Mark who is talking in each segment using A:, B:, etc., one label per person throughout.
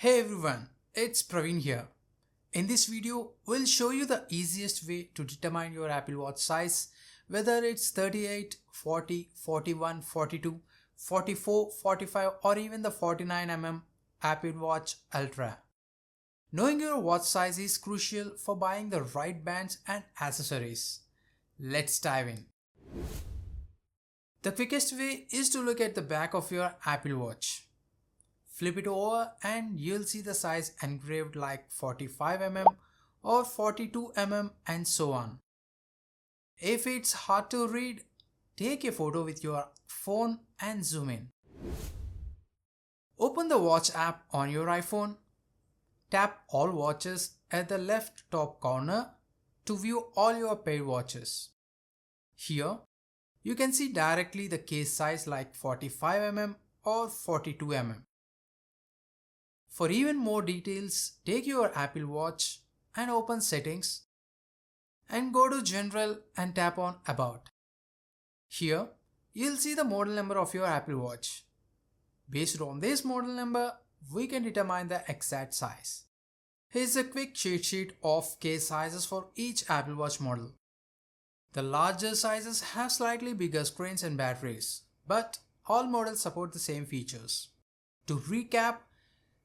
A: Hey everyone, it's Praveen here. In this video, we'll show you the easiest way to determine your Apple Watch size, whether it's 38, 40, 41, 42, 44, 45 or even the 49mm Apple Watch Ultra. Knowing your watch size is crucial for buying the right bands and accessories. Let's dive in. The quickest way is to look at the back of your Apple Watch. Flip it over and you'll see the size engraved like 45mm or 42mm and so on. If it's hard to read, take a photo with your phone and zoom in. Open the watch app on your iPhone. Tap all watches at the left top corner to view all your paired watches. Here, you can see directly the case size like 45mm or 42mm. For even more details, take your Apple Watch and open Settings and go to General and tap on About. Here, you'll see the model number of your Apple Watch. Based on this model number, we can determine the exact size. Here's a quick cheat sheet of case sizes for each Apple Watch model. The larger sizes have slightly bigger screens and batteries, but all models support the same features. To recap,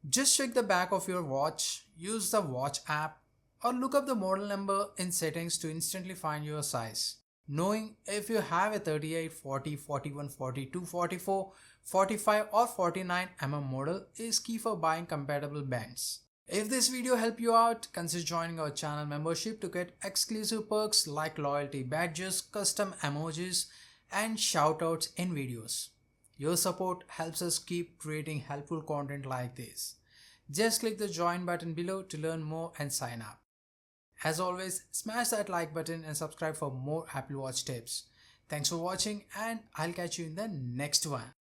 A: just check the back of your watch, use the watch app, or look up the model number in settings to instantly find your size. Knowing if you have a 38, 40, 41, 42, 44, 45 or 49mm model is key for buying compatible bands. If this video helped you out, consider joining our channel membership to get exclusive perks like loyalty badges, custom emojis, and shoutouts in videos. Your support helps us keep creating helpful content like this. Just click the join button below to learn more and sign up. As always, smash that like button and subscribe for more Apple Watch tips. Thanks for watching and I'll catch you in the next one.